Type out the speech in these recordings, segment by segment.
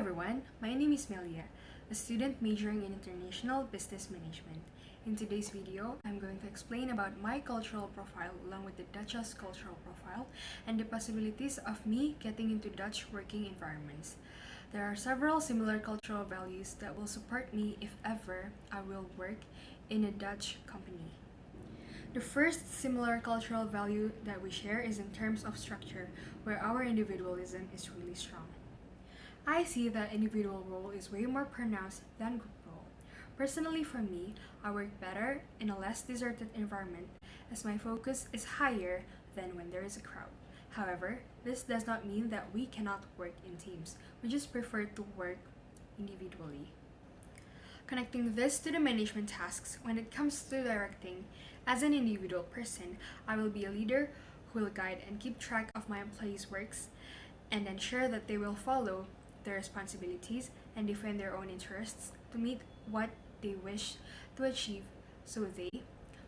everyone, my name is Melia, a student majoring in International Business Management. In today's video, I'm going to explain about my cultural profile along with the Dutch's cultural profile and the possibilities of me getting into Dutch working environments. There are several similar cultural values that will support me if ever I will work in a Dutch company. The first similar cultural value that we share is in terms of structure, where our individualism is really strong. I see that individual role is way more pronounced than group role. Personally, for me, I work better in a less deserted environment as my focus is higher than when there is a crowd. However, this does not mean that we cannot work in teams. We just prefer to work individually. Connecting this to the management tasks, when it comes to directing, as an individual person, I will be a leader who will guide and keep track of my employees' works and ensure that they will follow their responsibilities and defend their own interests to meet what they wish to achieve so they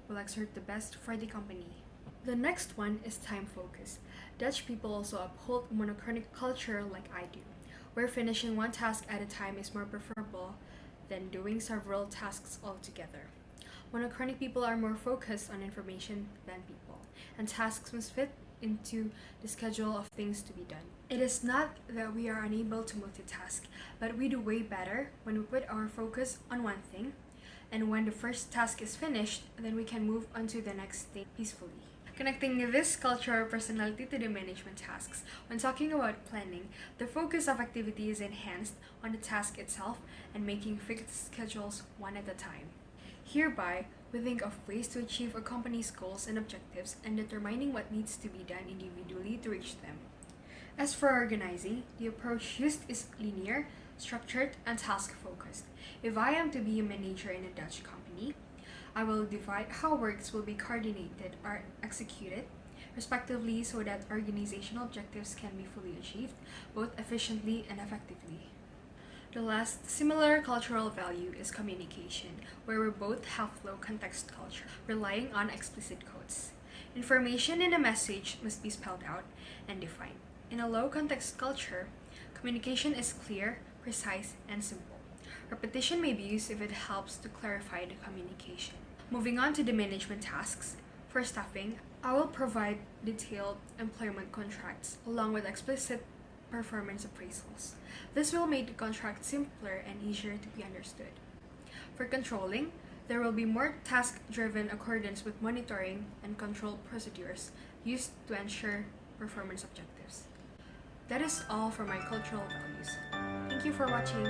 will exert the best for the company. The next one is time focus. Dutch people also uphold monochronic culture like I do, where finishing one task at a time is more preferable than doing several tasks all together. Monochronic people are more focused on information than people, and tasks must fit into the schedule of things to be done. It is not that we are unable to multitask, but we do way better when we put our focus on one thing, and when the first task is finished, then we can move on to the next thing peacefully. Connecting this cultural personality to the management tasks, when talking about planning, the focus of activity is enhanced on the task itself and making fixed schedules one at a time. Hereby, we think of ways to achieve a company's goals and objectives and determining what needs to be done individually to reach them. As for organizing, the approach used is linear, structured, and task-focused. If I am to be a manager in a Dutch company, I will divide how works will be coordinated or executed, respectively, so that organizational objectives can be fully achieved, both efficiently and effectively. The last similar cultural value is communication, where we both have low context culture, relying on explicit codes. Information in a message must be spelled out and defined. In a low context culture, communication is clear, precise, and simple. Repetition may be used if it helps to clarify the communication. Moving on to the management tasks, for staffing, I will provide detailed employment contracts along with explicit performance appraisals. This will make the contract simpler and easier to be understood. For controlling, there will be more task-driven accordance with monitoring and control procedures used to ensure performance objectives. That is all for my cultural values. Thank you for watching.